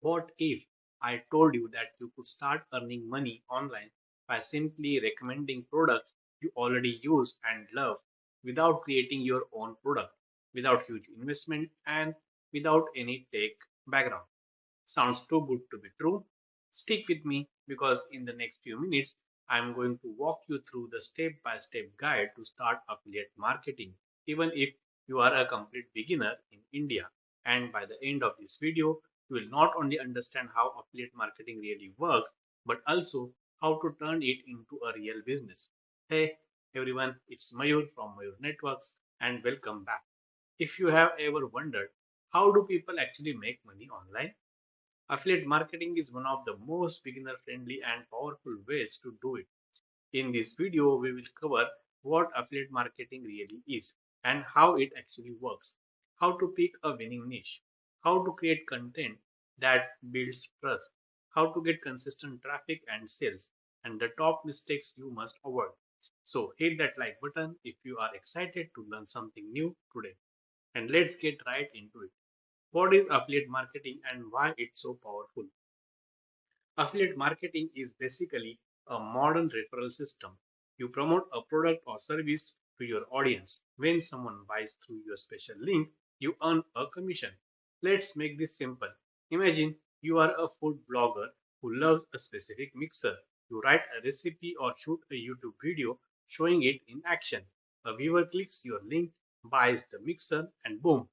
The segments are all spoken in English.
What if I told you that you could start earning money online by simply recommending products you already use and love without creating your own product, without huge investment, and without any tech background? Sounds too good to be true. Stick with me because in the next few minutes, I'm going to walk you through the step by step guide to start affiliate marketing, even if you are a complete beginner in India. And by the end of this video, you will not only understand how affiliate marketing really works, but also how to turn it into a real business. Hey everyone, it's Mayur from Mayur Networks, and welcome back. If you have ever wondered how do people actually make money online, affiliate marketing is one of the most beginner friendly and powerful ways to do it. In this video, we will cover what affiliate marketing really is and how it actually works, how to pick a winning niche, how to create content that builds trust, how to get consistent traffic and sales, and the top mistakes you must avoid. So hit that like button if you are excited to learn something new today. And let's get right into it. What is affiliate marketing and why it's so powerful? Affiliate marketing is basically a modern referral system. You promote a product or service to your audience. When someone buys through your special link, you earn a commission. Let's make this simple. Imagine you are a food blogger who loves a specific mixer. You write a recipe or shoot a YouTube video showing it in action. A viewer clicks your link, buys the mixer, and boom,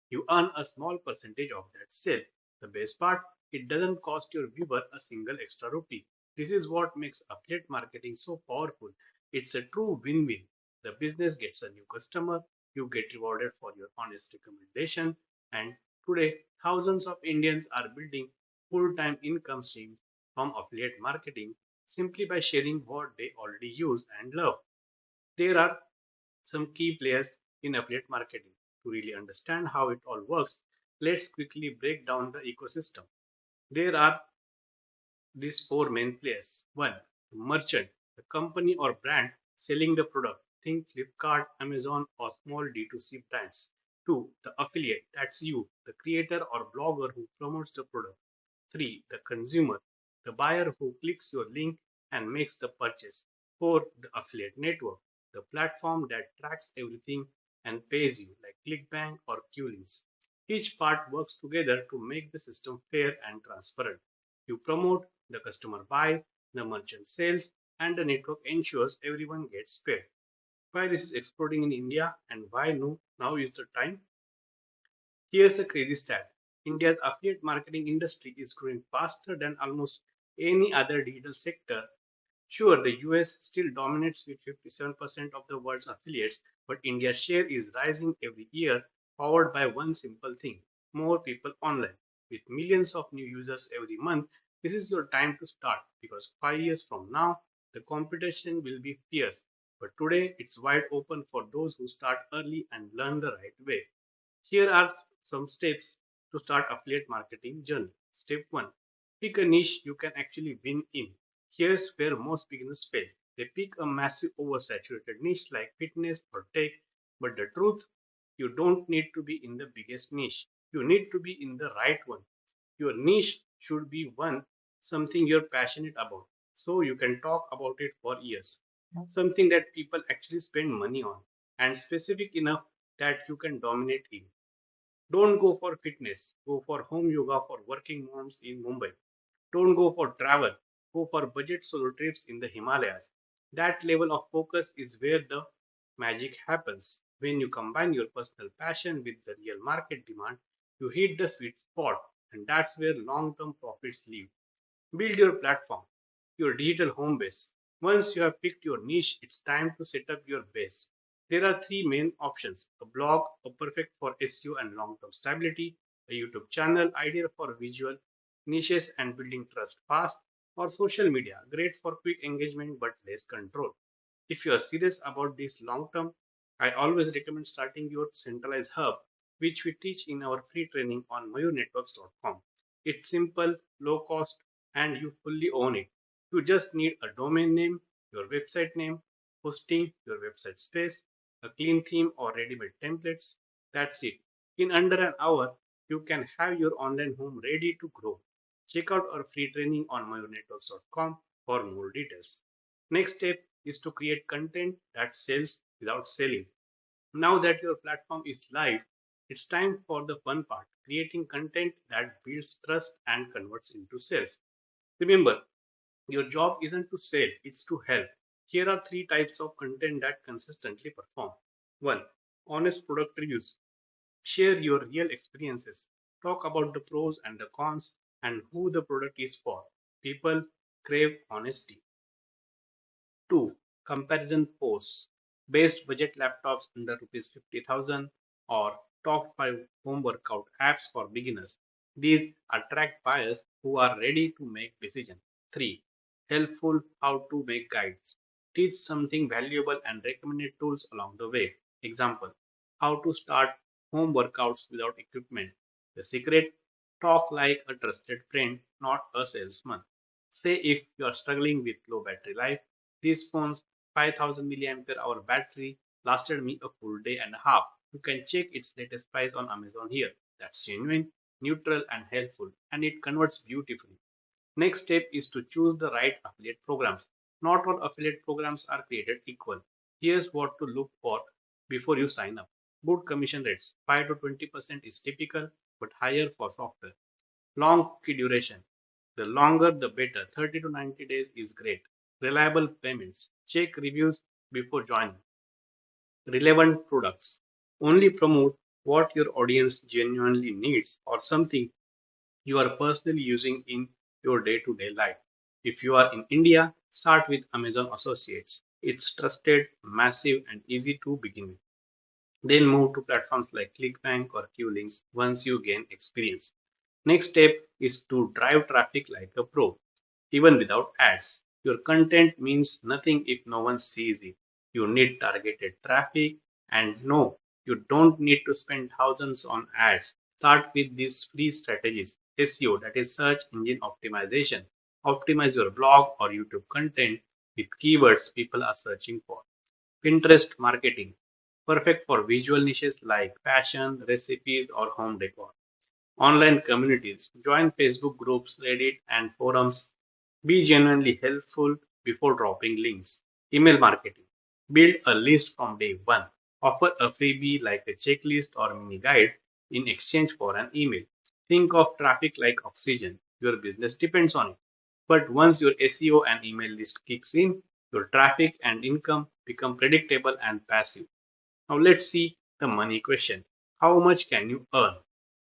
you earn a small percentage of that sale. The best part, it doesn't cost your viewer a single extra rupee. This is what makes affiliate marketing so powerful. It's a true win-win. The business gets a new customer, you get rewarded for your honest recommendation, and today thousands of Indians are building full-time income streams from affiliate marketing simply by sharing what they already use and love. There are some key players in affiliate marketing. To really understand how it all works, let's quickly break down the ecosystem. There are these four main players. One, the merchant, the company or brand selling the product. Think Flipkart, Amazon, or small D2C brands. Two, the affiliate, that's you, the creator or blogger who promotes the product. Three, the consumer, the buyer who clicks your link and makes the purchase. Four, the affiliate network, the platform that tracks everything and pays you, like ClickBank or QLinks. Each part works together to make the system fair and transparent. You promote, the customer buys, the merchant sells, and the network ensures everyone gets paid. Why this is exploding in India and why no, now is the time? Here's the crazy stat. India's affiliate marketing industry is growing faster than almost any other digital sector. Sure, the US still dominates with 57% of the world's affiliates, but India's share is rising every year, powered by one simple thing: more people online. With millions of new users every month, this is your time to start because 5 years from now, the competition will be fierce. But today, it's wide open for those who start early and learn the right way. Here are some steps to start affiliate marketing journey. Step 1. Pick a niche you can actually win in. Here's where most beginners fail. They pick a massive oversaturated niche like fitness or tech, but the truth, you don't need to be in the biggest niche. You need to be in the right one. Your niche should be one something you're passionate about, so you can talk about it for years. Something that people actually spend money on, and specific enough that you can dominate in. Don't go for fitness. Go for home yoga for working moms in Mumbai. Don't go for travel. Go for budget solo trips in the Himalayas. That level of focus is where the magic happens. When you combine your personal passion with the real market demand, you hit the sweet spot, and that's where long term profits live. Build your platform, your digital home base. Once you have picked your niche, it's time to set up your base. There are three main options: a blog, a perfect for SEO and long term stability, a YouTube channel, ideal for visual niches and building trust fast, or social media, great for quick engagement but less control. If you are serious about this long term, I always recommend starting your centralized hub, which we teach in our free training on mayurnetworks.com. It's simple, low cost, and you fully own it. You just need a domain name, your website name, hosting, your website space, a clean theme or ready-made templates. That's it. In under an hour, you can have your online home ready to grow. Check out our free training on mayurnetworks.com for more details. Next step is to create content that sells without selling. Now that your platform is live, it's time for the fun part, creating content that builds trust and converts into sales. Remember, your job isn't to sell, it's to help. Here are three types of content that consistently perform. 1. Honest product reviews. Share your real experiences. Talk about the pros and the cons and who the product is for. People crave honesty. 2. Comparison posts. Best budget laptops under rupees 50,000 or top 5 home workout apps for beginners. These attract buyers who are ready to make decisions. 3. Helpful how to make guides. Teach something valuable and recommended tools along the way. Example: how to start home workouts without equipment. The secret: talk like a trusted friend, not a salesman. Say if you are struggling with low battery life, this phone's 5000 milliampere hour battery lasted me a full day and a half. You can check its latest price on Amazon here. That's genuine, neutral, and helpful, and it converts beautifully. Next step is to choose the right affiliate programs. Not all affiliate programs are created equal. Here's what to look for before you sign up. Good commission rates. 5 to 20% is typical, but higher for software. Long fee duration. The longer the better. 30 to 90 days is great. Reliable payments. Check reviews before joining. Relevant products. Only promote what your audience genuinely needs or something you are personally using in your day to day life. If you are in India, start with Amazon Associates. It's trusted, massive, and easy to begin with. Then move to platforms like ClickBank or QLinks once you gain experience. Next step is to drive traffic like a pro, even without ads. Your content means nothing if no one sees it. You need targeted traffic, and no, you don't need to spend thousands on ads. Start with these free strategies: SEO, that is search engine optimization. Optimize your blog or YouTube content with keywords people are searching for. Pinterest marketing, perfect for visual niches like fashion, recipes, or home decor. Online communities. Join Facebook groups, Reddit, and forums. Be genuinely helpful before dropping links. Email marketing. Build a list from day one. Offer a freebie like a checklist or mini guide in exchange for an email. Think of traffic like oxygen. Your business depends on it. But once your SEO and email list kicks in, your traffic and income become predictable and passive. Now let's see the money question. How much can you earn?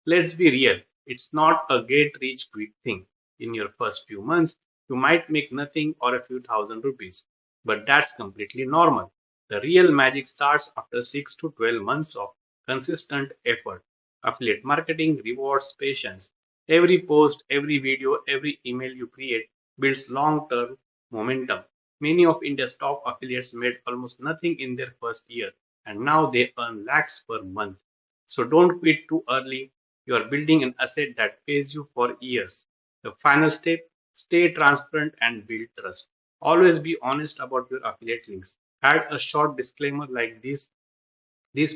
Let's be real, it's not a get rich quick thing. In your first few months, you might make nothing or a few thousand rupees, but that's completely normal. The real magic starts after 6 to 12 months of consistent effort. Affiliate marketing rewards patience. Every post, every video, every email you create builds long term momentum. Many of India's top affiliates made almost nothing in their first year, and now they earn lakhs per month. So don't quit too early. You are building an asset that pays you for years. The final step: stay transparent and build trust. Always be honest about your affiliate links. Add a short disclaimer like this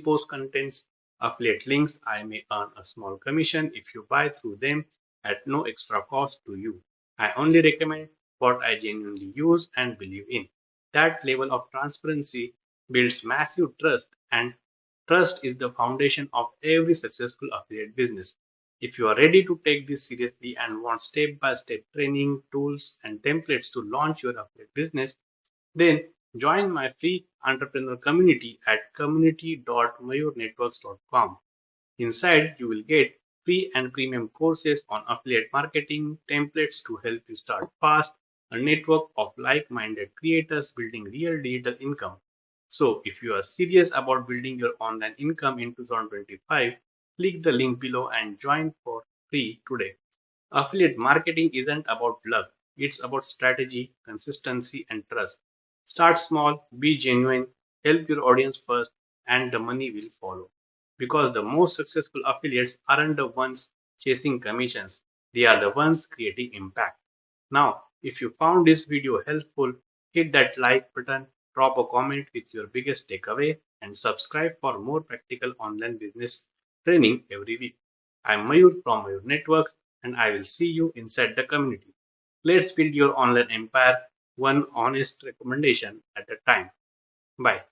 post contains affiliate links. I may earn a small commission if you buy through them at no extra cost to you. I only recommend what I genuinely use and believe in. That level of transparency builds massive trust, and trust is the foundation of every successful affiliate business. If you are ready to take this seriously and want step by step training, tools, and templates to launch your affiliate business, then join my free entrepreneur community at community.mayurnetworks.com. Inside, you will get free and premium courses on affiliate marketing, templates to help you start fast, a network of like minded creators building real digital income. So, if you are serious about building your online income in 2025, click the link below and join for free today. Affiliate marketing isn't about luck, it's about strategy, consistency, and trust. Start small, be genuine, help your audience first, and the money will follow. Because the most successful affiliates aren't the ones chasing commissions, they are the ones creating impact. Now, if you found this video helpful, hit that like button, drop a comment with your biggest takeaway, and subscribe for more practical online business training every week. I'm Mayur from Mayur Networks. and I will see you inside the community. Let's build your online empire one honest recommendation at a time. Bye.